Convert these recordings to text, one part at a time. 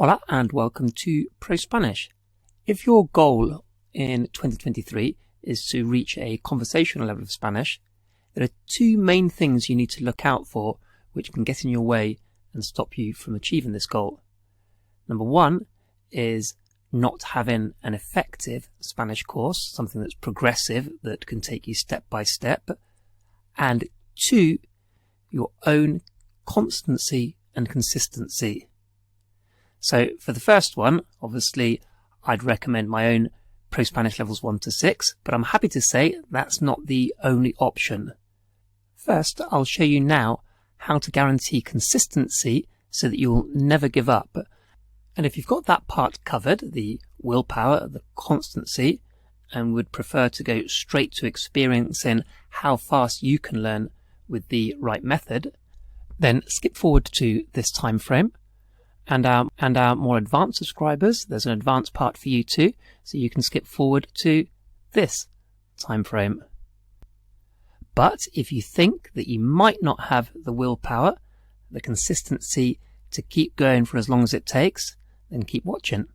Hola and welcome to ProSpanish. If your goal in 2023 is to reach a conversational level of Spanish, there are two main things you need to look out for which can get in your way and stop you from achieving this goal. Number one is not having an effective Spanish course, something that's progressive, that can take you step by step. And two, your own constancy and consistency. So for the first one, obviously, I'd recommend my own ProSpanish levels 1 to 6, but I'm happy to say that's not the only option. First, I'll show you now how to guarantee consistency so that you'll never give up. And if you've got that part covered, the willpower, the constancy, and would prefer to go straight to experiencing how fast you can learn with the right method, then skip forward to this time frame. And our more advanced subscribers, there's an advanced part for you too, so you can skip forward to this time frame. But if you think that you might not have the willpower, the consistency to keep going for as long as it takes, then keep watching.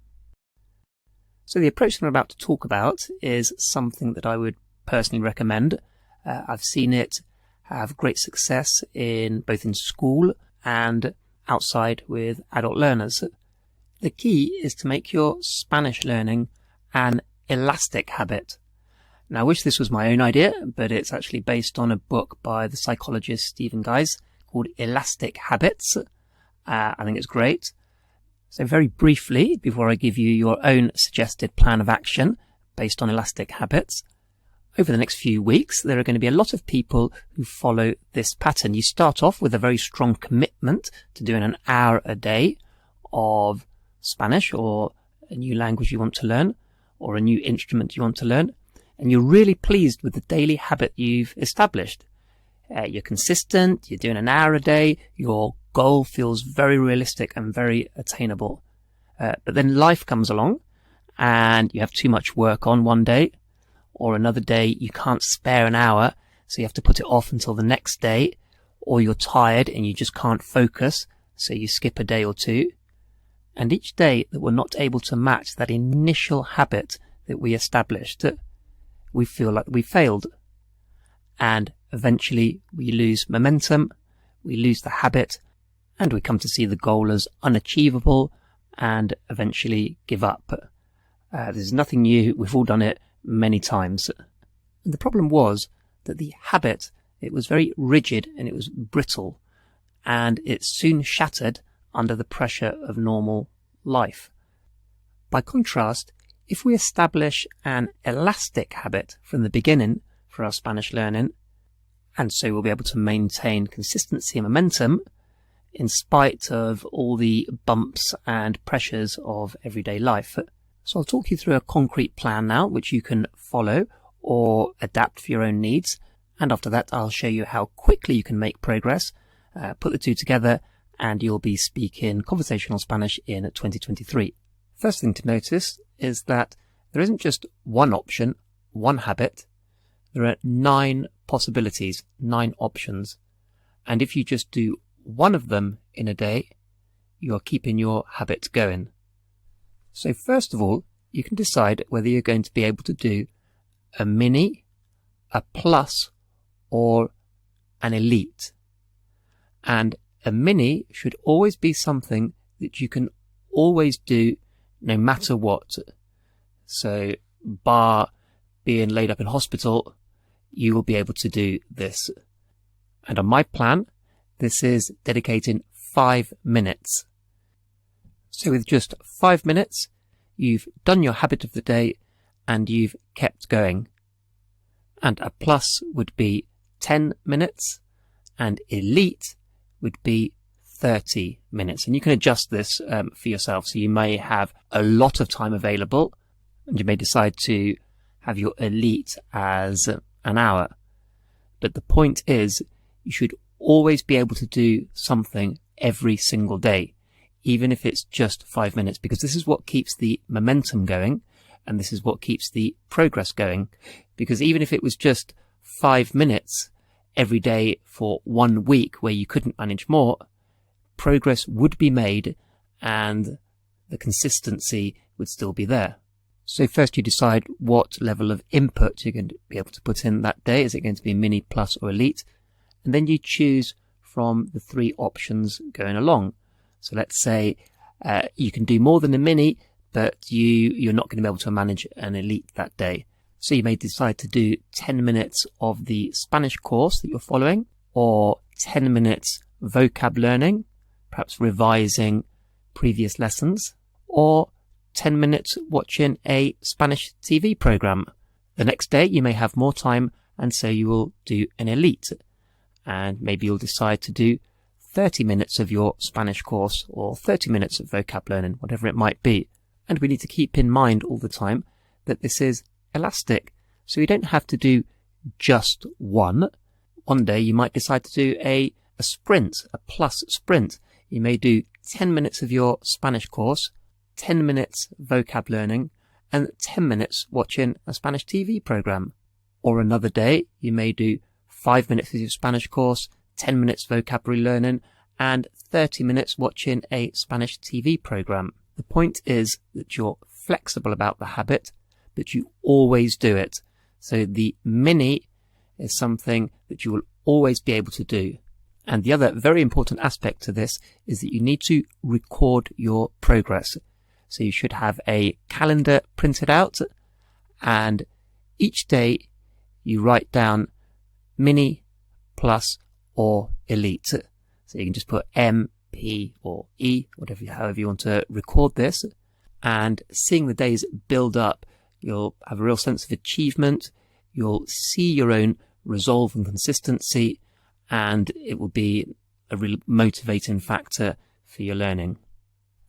So the approach that I'm about to talk about is something that I would personally recommend. I've seen it have great success both in school and outside with adult learners. The key is to make your Spanish learning an elastic habit. Now, I wish this was my own idea, but it's actually based on a book by the psychologist Stephen Guise called Elastic Habits. I think it's great. So very briefly, before I give you your own suggested plan of action based on elastic habits, over the next few weeks, there are going to be a lot of people who follow this pattern. You start off with a very strong commitment to doing an hour a day of Spanish or a new language you want to learn or a new instrument you want to learn. And you're really pleased with the daily habit you've established. You're consistent, you're doing an hour a day, your goal feels very realistic and very attainable. But then life comes along and you have too much work on one day, or another day you can't spare an hour, so you have to put it off until the next day, or you're tired and you just can't focus, so you skip a day or two. And each day that we're not able to match that initial habit that we established, we feel like we failed. And eventually we lose momentum, we lose the habit, and we come to see the goal as unachievable and eventually give up. There's nothing new, we've all done it many times. And the problem was that the habit, it was very rigid and it was brittle, and it soon shattered under the pressure of normal life. By contrast, if we establish an elastic habit from the beginning for our Spanish learning, and so we'll be able to maintain consistency and momentum in spite of all the bumps and pressures of everyday life. So I'll talk you through a concrete plan now, which you can follow or adapt for your own needs. And after that, I'll show you how quickly you can make progress, put the two together, and you'll be speaking conversational Spanish in 2023. First thing to notice is that there isn't just one option, one habit. There are 9 possibilities, 9 options. And if you just do one of them in a day, you're keeping your habit going. So first of all, you can decide whether you're going to be able to do a mini, a plus, or an elite. And a mini should always be something that you can always do no matter what. So, bar being laid up in hospital, you will be able to do this. And on my plan, this is dedicating 5 minutes. So with just 5 minutes, you've done your habit of the day and you've kept going. And a plus would be 10 minutes and elite would be 30 minutes. And you can adjust this for yourself. So you may have a lot of time available and you may decide to have your elite as an hour. But the point is, you should always be able to do something every single day, even if it's just 5 minutes, because this is what keeps the momentum going and this is what keeps the progress going. Because even if it was just 5 minutes every day for 1 week where you couldn't manage more, progress would be made and the consistency would still be there. So first you decide what level of input you're going to be able to put in that day. Is it going to be mini, plus or elite? And then you choose from the 3 options going along. So let's say you can do more than a mini, but you're not going to be able to manage an elite that day. So you may decide to do 10 minutes of the Spanish course that you're following, or 10 minutes vocab learning, perhaps revising previous lessons, or 10 minutes watching a Spanish TV program. The next day you may have more time, and so you will do an elite. And maybe you'll decide to do 30 minutes of your Spanish course, or 30 minutes of vocab learning, whatever it might be. And we need to keep in mind all the time that this is elastic. So you don't have to do just one. One day you might decide to do a sprint, a plus sprint. You may do 10 minutes of your Spanish course, 10 minutes vocab learning, and 10 minutes watching a Spanish TV program. Or another day, you may do 5 minutes of your Spanish course, 10 minutes vocabulary learning, and 30 minutes watching a Spanish TV program. The point is that you're flexible about the habit, but you always do it. So the mini is something that you will always be able to do. And the other very important aspect to this is that you need to record your progress. So you should have a calendar printed out, and each day you write down mini, plus, or elite. So you can just put M, P, or E, however you want to record this. And seeing the days build up, you'll have a real sense of achievement. You'll see your own resolve and consistency, and it will be a real motivating factor for your learning.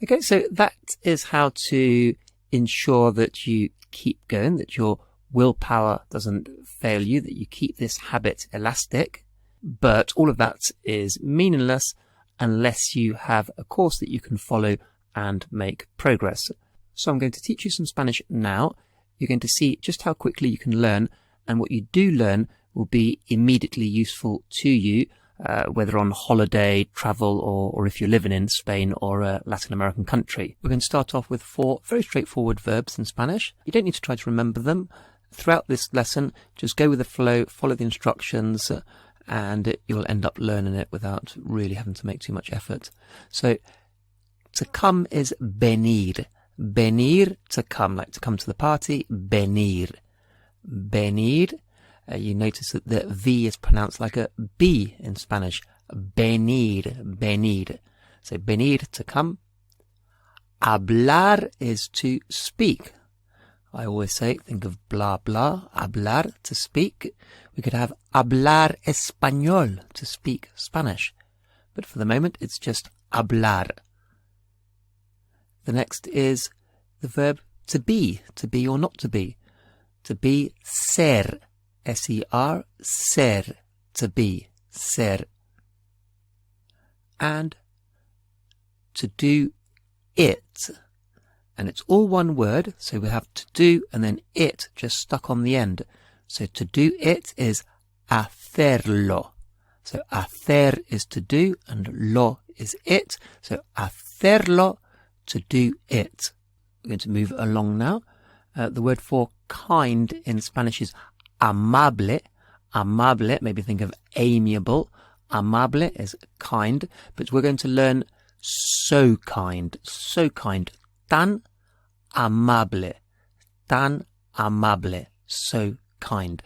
Okay, so that is how to ensure that you keep going, that your willpower doesn't fail you, that you keep this habit elastic. But all of that is meaningless unless you have a course that you can follow and make progress. So I'm going to teach you some Spanish now. You're going to see just how quickly you can learn, and what you do learn will be immediately useful to you, whether on holiday, travel, or if you're living in Spain or a Latin American country. We're going to start off with 4 very straightforward verbs in Spanish. You don't need to try to remember them. Throughout this lesson, just go with the flow, follow the instructions, and you'll end up learning it without really having to make too much effort. So, to come is venir. Venir, to come, like to come to the party, venir. Venir. You notice that the V is pronounced like a B in Spanish. Venir, venir. So venir, to come. Hablar is to speak. I always say, think of blah, blah. Hablar, to speak. We could have hablar español, to speak Spanish. But for the moment, it's just hablar. The next is the verb to be or not to be. To be, ser. S-E-R, ser, to be, ser. And to do it. And it's all one word, so we have to do and then it just stuck on the end. So to do it is hacerlo. So hacer is to do and lo is it. So hacerlo, to do it. We're going to move along now. The word for kind in Spanish is amable. Amable, maybe think of amiable. Amable is kind, but we're going to learn so kind. So kind. Tan amable. Tan amable. So kind.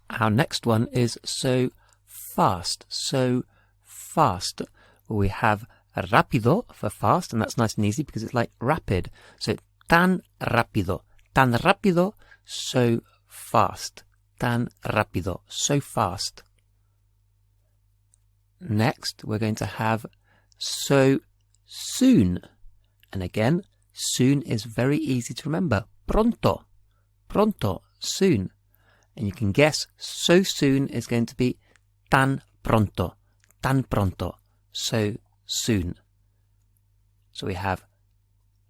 Our next one is so fast. So fast. We have rápido for fast, and that's nice and easy because it's like rapid. So tan rápido. Tan rápido, so fast. Tan rápido, so fast. Next, we're going to have so soon. And again, soon is very easy to remember. Pronto. Pronto, soon. And you can guess so soon is going to be tan pronto. Tan pronto, so soon. So we have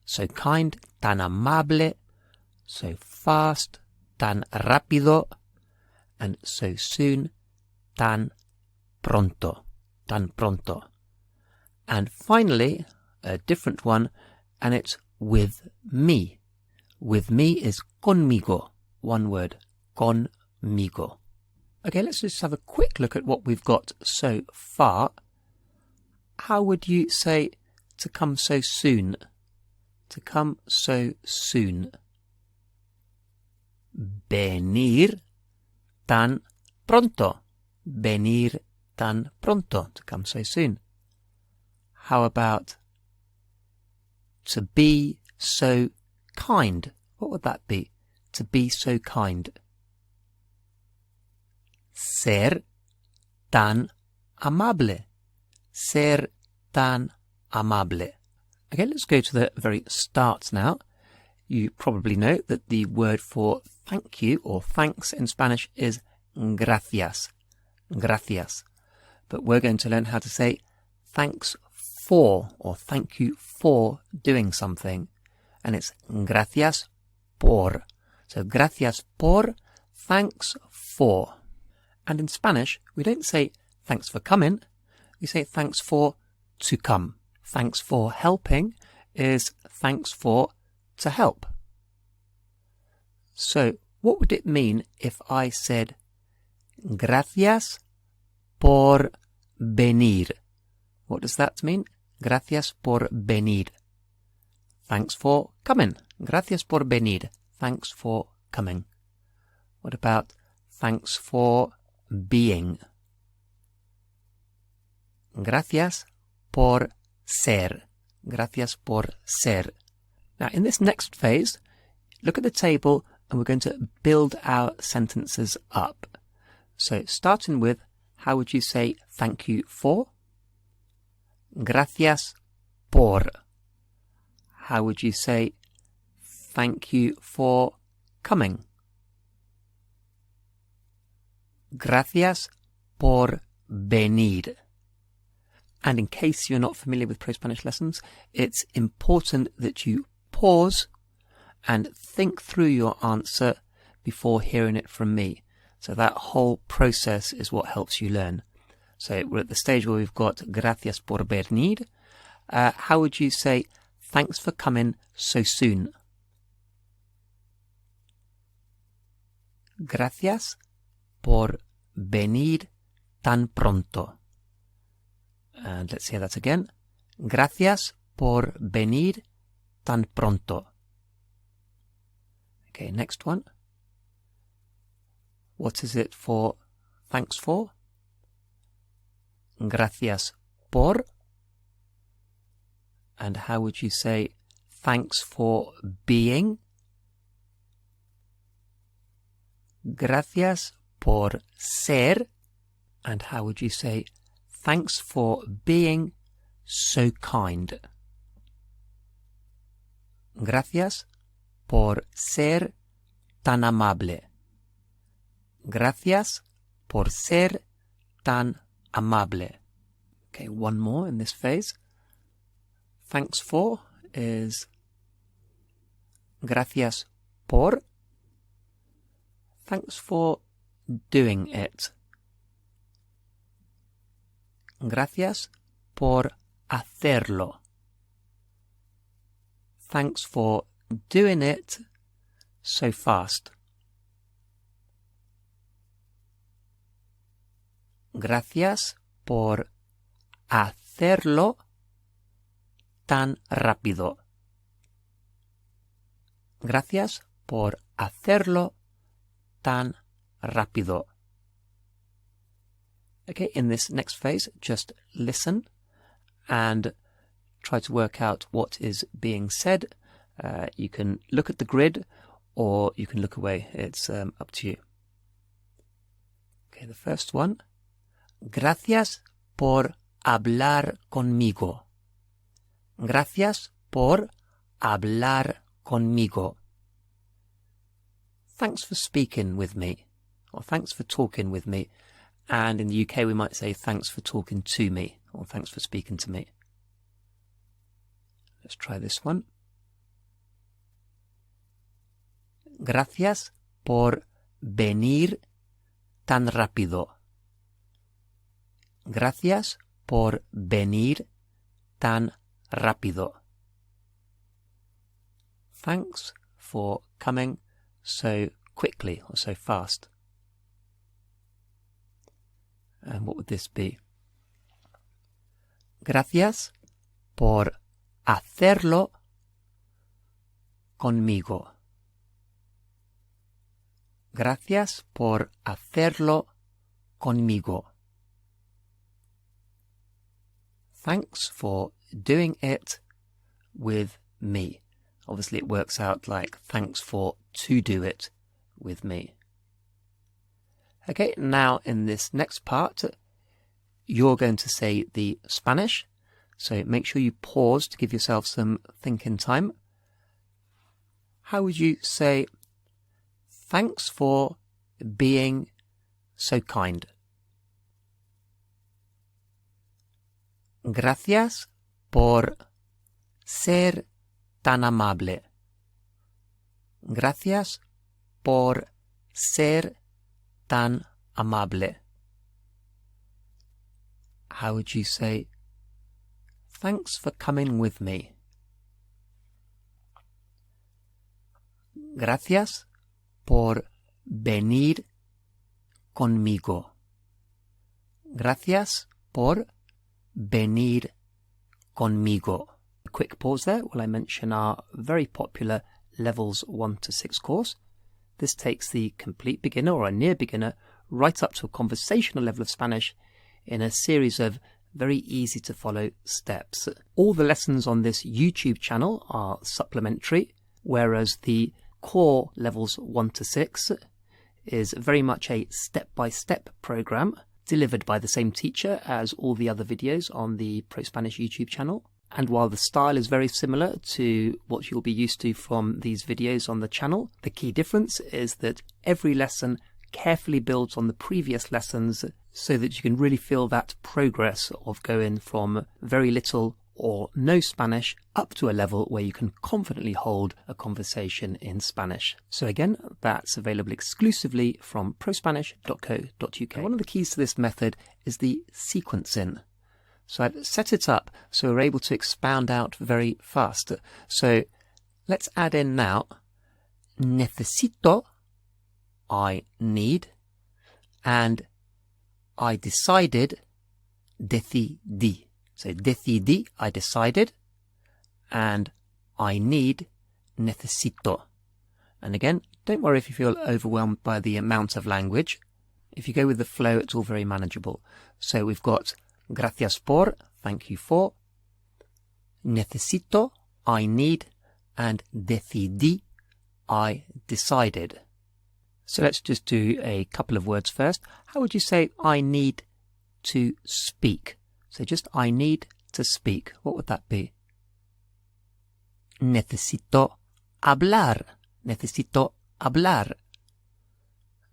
so kind, tan amable, so fast, tan rápido, and so soon, tan pronto. Tan pronto. And finally, a different one, and it's with me. With me is conmigo. One word, conmigo. Okay, let's just have a quick look at what we've got so far. How would you say to come so soon? To come so soon. Venir tan pronto. Venir tan pronto. To come so soon. How about to be so kind? What would that be? To be so kind. Ser tan amable. Ser tan amable. Okay, let's go to the very start now. You probably know that the word for thank you or thanks in Spanish is gracias. Gracias. But we're going to learn how to say thanks for or thank you for doing something. And it's gracias por. So gracias por, thanks for. And in Spanish, we don't say thanks for coming. We say thanks for to come. Thanks for helping is thanks for to help. So what would it mean if I said gracias por venir? What does that mean? Gracias por venir. Thanks for coming. Gracias por venir. Thanks for coming. What about thanks for being? Gracias por ser. Gracias por ser. Now, in this next phase, look at the table and we're going to build our sentences up. So, starting with, how would you say thank you for? Gracias por. How would you say thank you for coming? Gracias por venir. And in case you're not familiar with ProSpanish lessons, it's important that you pause and think through your answer before hearing it from me. So that whole process is what helps you learn. So we're at the stage where we've got gracias por venir. How would you say thanks for coming so soon? Gracias por venir tan pronto. And let's hear that again. Gracias por venir tan pronto. Okay, next one. What is it for thanks for? Gracias por. And how would you say thanks for being? Gracias por ser. And how would you say thanks for being so kind? Gracias por ser tan amable. Gracias por ser tan amable. Okay, one more in this phase. Thanks for is gracias por. Thanks for doing it. Gracias por hacerlo. Thanks for doing it so fast. Gracias por hacerlo tan rápido. Gracias por hacerlo tan rápido. Okay, in this next phase, just listen and try to work out what is being said. You can look at the grid or you can look away. It's up to you. Okay, the first one. Gracias por hablar conmigo. Gracias por hablar conmigo. Thanks for speaking with me, or thanks for talking with me. And in the UK we might say thanks for talking to me, or thanks for speaking to me. Let's try this one. Gracias por venir tan rápido. Gracias por venir tan rápido. Thanks for coming so quickly or so fast. And what would this be? Gracias por hacerlo conmigo. Gracias por hacerlo conmigo. Thanks for doing it with me. Obviously it works out like thanks for to do it with me. Okay, now in this next part, you're going to say the Spanish. So make sure you pause to give yourself some thinking time. How would you say, thanks for being so kind? Gracias por ser tan amable. Gracias por ser tan amable. How would you say, thanks for coming with me? Gracias por venir conmigo. Gracias por venir conmigo. A quick pause there while I mention our very popular Levels 1 to 6 course. This takes the complete beginner or a near beginner right up to a conversational level of Spanish in a series of very easy to follow steps. All the lessons on this YouTube channel are supplementary, whereas the core Levels 1 to 6 is very much a step-by-step program delivered by the same teacher as all the other videos on the ProSpanish YouTube channel. And while the style is very similar to what you'll be used to from these videos on the channel, the key difference is that every lesson carefully builds on the previous lessons so that you can really feel that progress of going from very little or no Spanish up to a level where you can confidently hold a conversation in Spanish. So again, that's available exclusively from prospanish.co.uk. One of the keys to this method is the sequencing. So I've set it up so we're able to expound out very fast. So let's add in now necesito, I need, and I decided, decidí. So decidí, I decided, and I need, necesito. And again, don't worry if you feel overwhelmed by the amount of language. If you go with the flow, it's all very manageable. So we've got gracias por, thank you for, necesito, I need, and decidí, I decided. So let's just do a couple of words first. How would you say I need to speak? So just I need to speak. What would that be? Necesito hablar. Necesito hablar.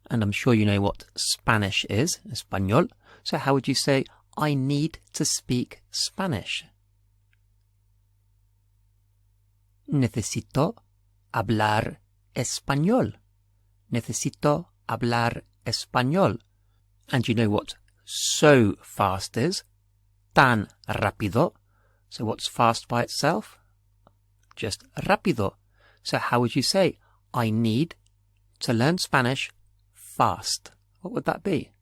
And I'm sure you know what Spanish is, español. So how would you say I need to speak Spanish? Necesito hablar español. Necesito hablar español. And you know what so fast is? Tan rápido. So what's fast by itself? Just rápido. So how would you say, I need to learn Spanish fast? What would that be?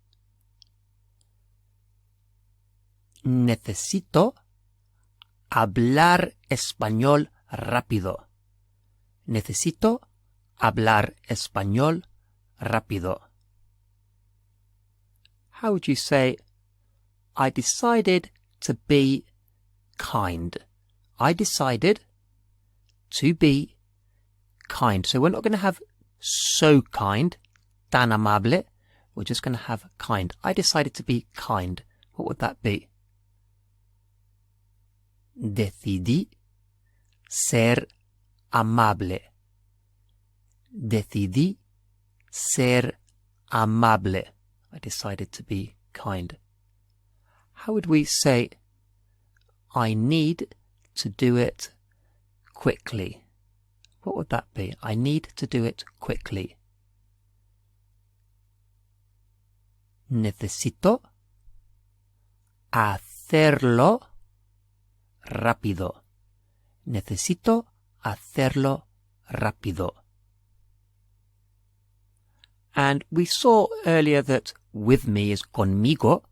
Necesito hablar español rápido. Necesito hablar español rápido. How would you say, I decided to be kind? I decided to be kind. So we're not going to have so kind, tan amable. We're just going to have kind. I decided to be kind. What would that be? Decidí ser amable. Decidí ser amable. I decided to be kind. How would we say, I need to do it quickly? What would that be? I need to do it quickly. Necesito hacerlo rápido. Necesito hacerlo rápido. And we saw earlier that with me is conmigo,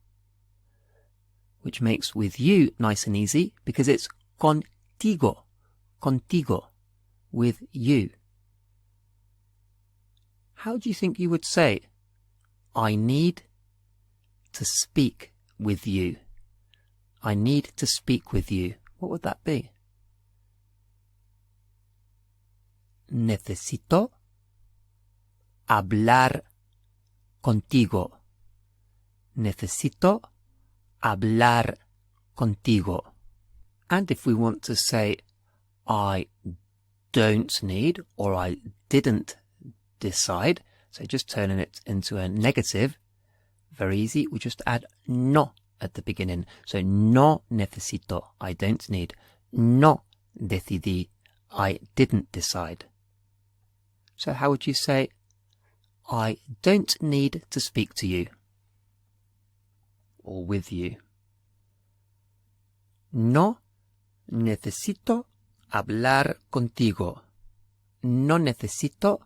which makes with you nice and easy because it's contigo, contigo, with you. How do you think you would say, I need to speak with you? I need to speak with you. What would that be? Necesito hablar contigo. Necesito hablar contigo. And if we want to say, I don't need, or I didn't decide, so just turning it into a negative, very easy, we just add no at the beginning. So no necesito, I don't need. No decidí, I didn't decide. So how would you say, I don't need to speak to you, or with you? No necesito hablar contigo. No necesito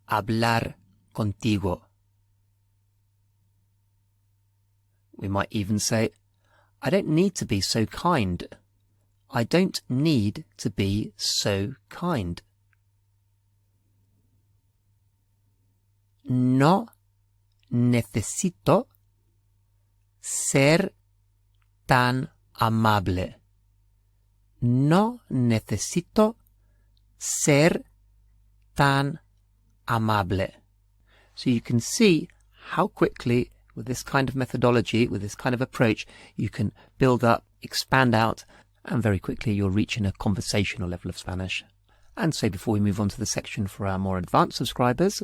hablar contigo. We might even say, I don't need to be so kind. I don't need to be so kind. No necesito ser tan amable. No necesito ser tan amable. So you can see how quickly, with this kind of methodology, with this kind of approach, you can build up, expand out, and very quickly you're reaching a conversational level of Spanish. And so before we move on to the section for our more advanced subscribers,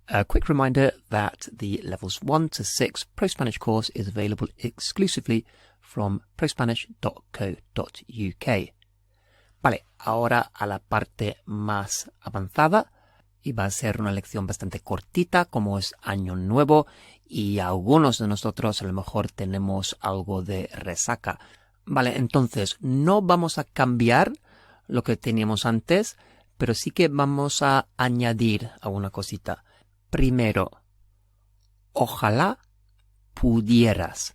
a quick reminder that the levels 1 to 6 ProSpanish course is available exclusively from prospanish.co.uk. Vale, ahora a la parte más avanzada, y va a ser una lección bastante cortita, como es año nuevo, y algunos de nosotros a lo mejor tenemos algo de resaca. Vale, entonces no vamos a cambiar lo que teníamos antes, pero sí que vamos a añadir alguna cosita. Primero, ojalá pudieras.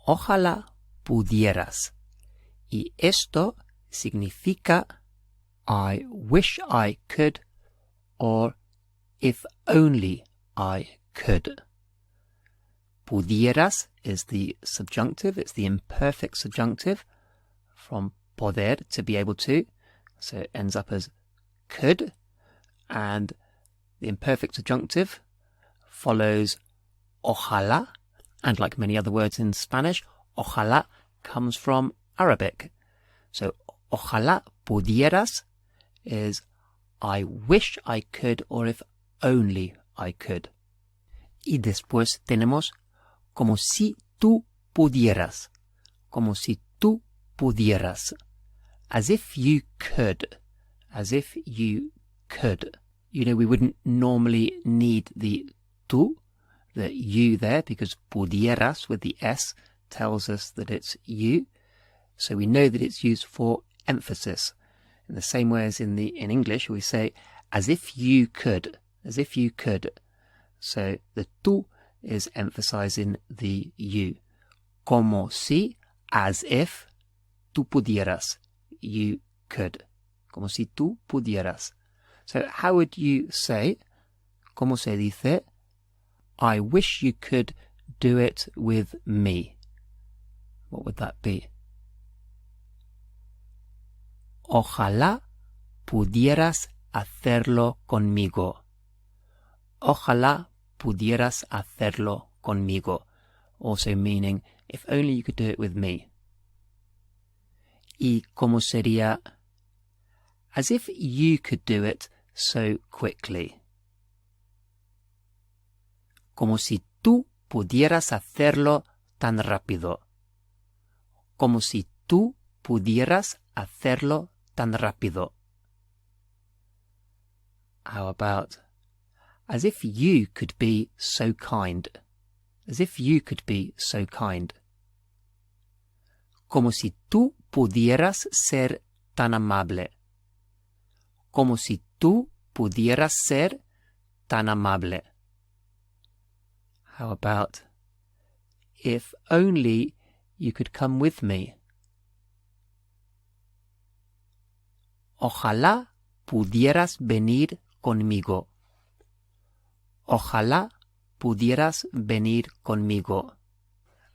Ojalá pudieras. Y esto significa I wish I could, or if only I could. Pudieras is the subjunctive, it's the imperfect subjunctive from poder, to be able to, so it ends up as could, and the imperfect subjunctive follows ojalá, and like many other words in Spanish, ojalá comes from Arabic. So ojalá pudieras is I wish I could, or if only I could. Y después tenemos como si tú pudieras. Como si tú pudieras. As if you could. As if you could. You know, we wouldn't normally need the tú, the you there, because pudieras with the S tells us that it's you. So we know that it's used for emphasis. In the same way as in English, we say, as if you could. As if you could. So the tú is emphasizing the you. Como si, as if, tú pudieras. You could. Como si tú pudieras. So how would you say, como se dice, I wish you could do it with me? What would that be? Ojalá pudieras hacerlo conmigo. Ojalá pudieras hacerlo conmigo. Also meaning, if only you could do it with me. Y como sería, as if you could do it so quickly. Como si tú pudieras hacerlo tan rápido. Como si tú pudieras hacerlo tan rápido. How about, as if you could be so kind. As if you could be so kind. Como si tú pudieras ser tan amable. Como si tú pudieras ser tan amable. How about, if only you could come with me. Ojalá pudieras venir conmigo. Ojalá pudieras venir conmigo.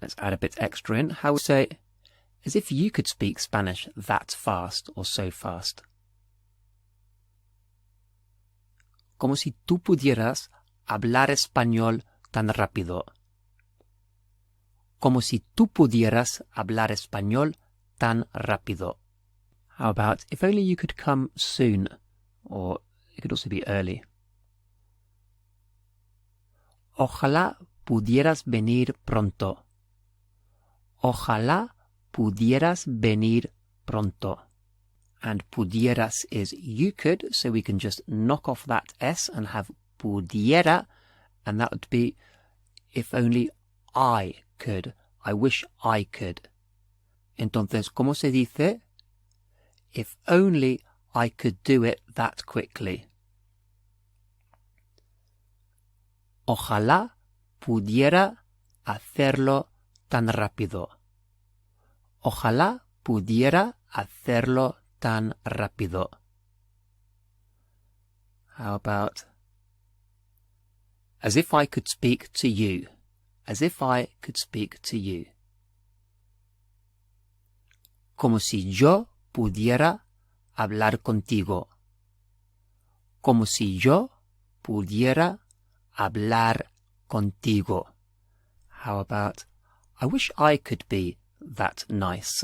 Let's add a bit extra in. How would we say, as if you could speak Spanish that fast or so fast. Como si tú pudieras hablar español tan rápido. Como si tú pudieras hablar español tan rápido. How about, if only you could come soon, or it could also be early. Ojalá pudieras venir pronto. Ojalá pudieras venir pronto. And pudieras is you could, so we can just knock off that S and have pudiera, and that would be, if only I could. I wish I could. Entonces, ¿cómo se dice? If only I could do it that quickly. Ojalá pudiera hacerlo tan rápido. Ojalá pudiera hacerlo tan rápido. How about, as if I could speak to you. As if I could speak to you. Como si yo pudiera hablar contigo. Como si yo pudiera hablar contigo. How about, I wish I could be that nice.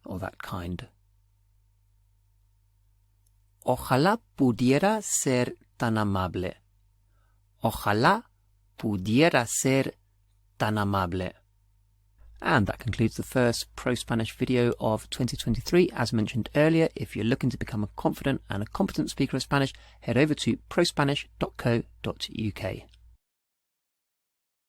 Or that kind. Ojalá pudiera ser tan amable. Ojalá pudiera ser tan amable. And that concludes the first Pro-Spanish video of 2023. As mentioned earlier, if you're looking to become a confident and a competent speaker of Spanish, head over to prospanish.co.uk.